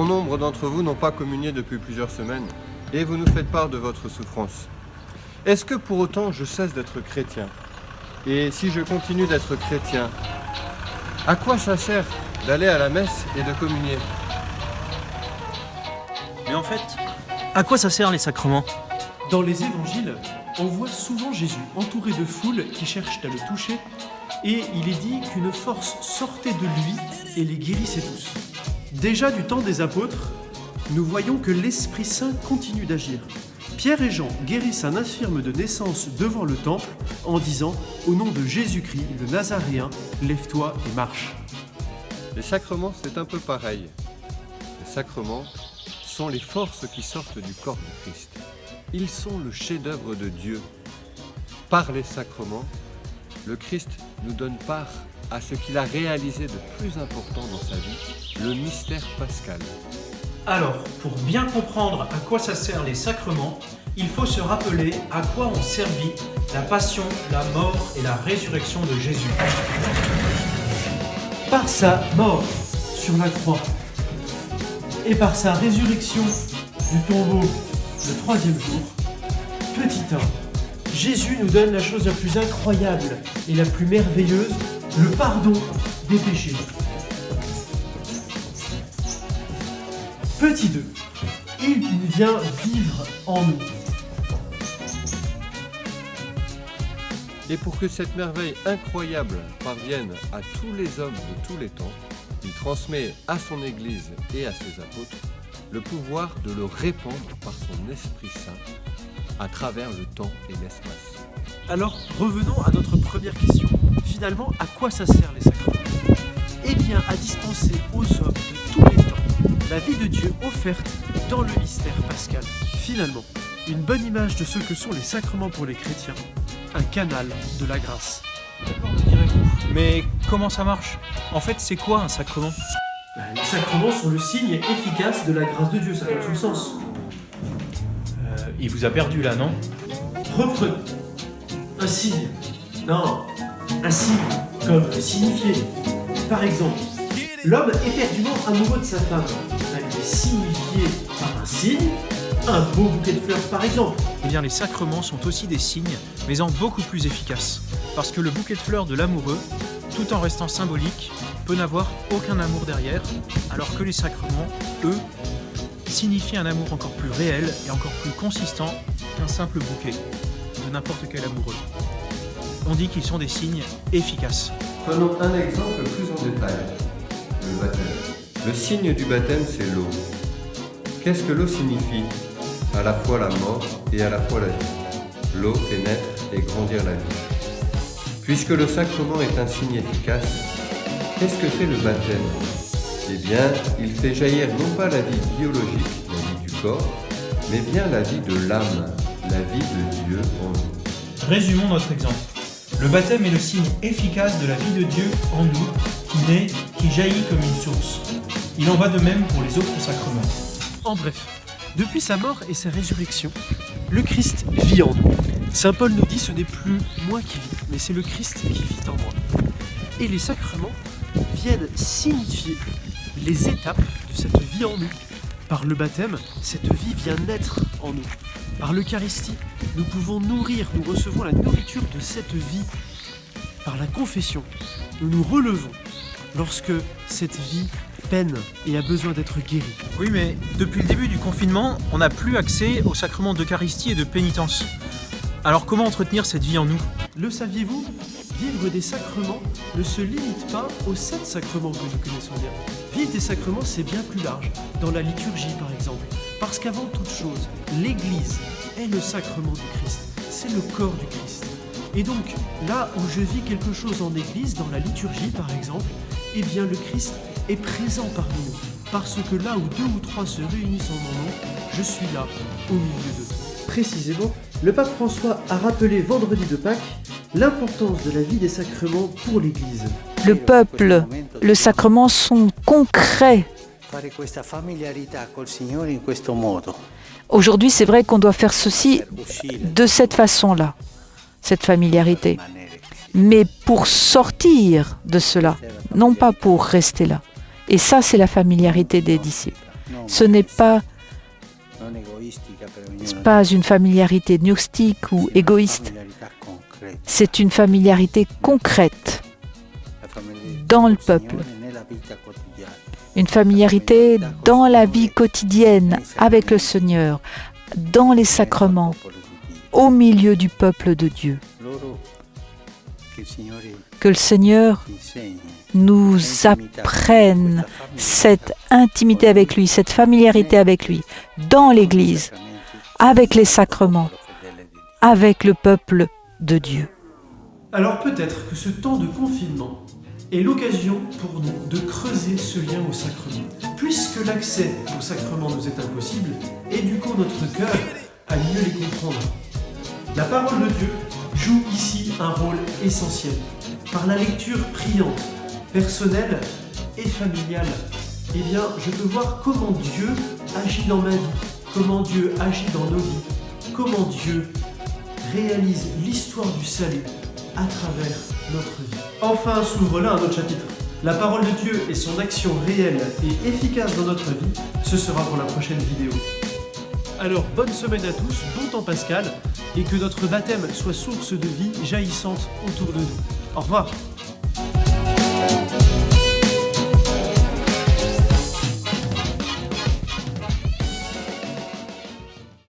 Bon nombre d'entre vous n'ont pas communié depuis plusieurs semaines et vous nous faites part de votre souffrance. Est-ce que pour autant je cesse d'être chrétien? Et si je continue d'être chrétien, à quoi ça sert d'aller à la messe et de communier? Mais en fait, à quoi ça sert les sacrements? Dans les évangiles, on voit souvent Jésus entouré de foules qui cherchent à le toucher, et il est dit qu'une force sortait de lui et les guérissait tous. Déjà du temps des apôtres, nous voyons que l'Esprit Saint continue d'agir. Pierre et Jean guérissent un infirme de naissance devant le temple en disant « Au nom de Jésus-Christ, le Nazaréen, lève-toi et marche ». Les sacrements, c'est un peu pareil. Les sacrements sont les forces qui sortent du corps du Christ. Ils sont le chef-d'œuvre de Dieu. Par les sacrements, le Christ nous donne part à ce qu'il a réalisé de plus important dans sa vie, le mystère pascal. Alors, pour bien comprendre à quoi ça sert les sacrements, il faut se rappeler à quoi ont servi la passion, la mort et la résurrection de Jésus. Par sa mort sur la croix et par sa résurrection du tombeau le troisième jour, petit 1, Jésus nous donne la chose la plus incroyable et la plus merveilleuse, le pardon des péchés. Petit 2, il vient vivre en nous. Et pour que cette merveille incroyable parvienne à tous les hommes de tous les temps, il transmet à son Église et à ses apôtres le pouvoir de le répandre par son Esprit Saint à travers le temps et l'espace. Alors, revenons à notre première question. Finalement, à quoi ça sert les sacrements? Eh bien, à dispenser aux hommes de tous les temps la vie de Dieu offerte dans le mystère pascal. Finalement, une bonne image de ce que sont les sacrements pour les chrétiens, un canal de la grâce. D'accord, me direz-vous. Mais comment ça marche? En fait, c'est quoi un sacrement? Les sacrements sont le signe efficace de la grâce de Dieu, ça donne tout le sens. Il vous a perdu là, non? Reprenons. Un signe. Non, un signe comme signifié. Par exemple, l'homme éperdument amoureux de sa femme. Il est signifié par un signe, un beau bouquet de fleurs par exemple. Eh bien, les sacrements sont aussi des signes, mais en beaucoup plus efficaces. Parce que le bouquet de fleurs de l'amoureux, tout en restant symbolique, peut n'avoir aucun amour derrière, alors que les sacrements, eux, signifient un amour encore plus réel et encore plus consistant qu'un simple bouquet de n'importe quel amoureux. On dit qu'ils sont des signes efficaces. Prenons un exemple plus en détail, le baptême. Le signe du baptême, c'est l'eau. Qu'est-ce que l'eau signifie? À la fois la mort et à la fois la vie. L'eau fait naître et grandir la vie. Puisque le sacrement est un signe efficace, qu'est-ce que fait le baptême? Eh bien, il fait jaillir non pas la vie biologique, la vie du corps, mais bien la vie de l'âme, la vie de Dieu en nous. Résumons notre exemple. Le baptême est le signe efficace de la vie de Dieu en nous, qui naît, qui jaillit comme une source. Il en va de même pour les autres sacrements. En bref, depuis sa mort et sa résurrection, le Christ vit en nous. Saint Paul nous dit ce n'est plus moi qui vis, mais c'est le Christ qui vit en moi. Et les sacrements viennent signifier les étapes de cette vie en nous. Par le baptême, cette vie vient naître en nous. Par l'Eucharistie, nous pouvons nous recevons la nourriture de cette vie. Par la confession, nous nous relevons lorsque cette vie peine et a besoin d'être guérie. Oui, mais depuis le début du confinement, on n'a plus accès aux sacrements d'Eucharistie et de pénitence. Alors comment entretenir cette vie en nous? Le saviez-vous? Vivre des sacrements ne se limite pas aux 7 sacrements que nous connaissons bien. Vivre des sacrements, c'est bien plus large, dans la liturgie par exemple. Parce qu'avant toute chose, l'Église est le sacrement du Christ, c'est le corps du Christ. Et donc, là où je vis quelque chose en Église, dans la liturgie par exemple, eh bien le Christ est présent parmi nous. Parce que là où 2 ou 3 se réunissent en mon nom, je suis là, au milieu d'eux. Précisément, le pape François a rappelé vendredi de Pâques l'importance de la vie des sacrements pour l'Église. Le peuple, le sacrement sont concrets. Aujourd'hui, c'est vrai qu'on doit faire ceci de cette façon-là, cette familiarité. Mais pour sortir de cela, non pas pour rester là. Et ça, c'est la familiarité des disciples. Ce n'est pas une familiarité gnostique ou égoïste. C'est une familiarité concrète dans le peuple. Une familiarité dans la vie quotidienne avec le Seigneur, dans les sacrements, au milieu du peuple de Dieu. Que le Seigneur nous apprenne cette intimité avec lui, cette familiarité avec lui, dans l'Église, avec les sacrements, avec le peuple de Dieu. Alors peut-être que ce temps de confinement est l'occasion pour nous de creuser ce lien au sacrement. Puisque l'accès au sacrement nous est impossible, éduquons notre cœur à mieux les comprendre. La parole de Dieu joue ici un rôle essentiel. Par la lecture priante, personnelle et familiale, eh bien, je peux voir comment Dieu agit dans ma vie, comment Dieu agit dans nos vies, comment Dieu réalise l'histoire du salut à travers notre vie. Enfin s'ouvre là un autre chapitre. La parole de Dieu et son action réelle et efficace dans notre vie, ce sera pour la prochaine vidéo. Alors bonne semaine à tous, bon temps pascal, et que notre baptême soit source de vie jaillissante autour de nous. Au revoir.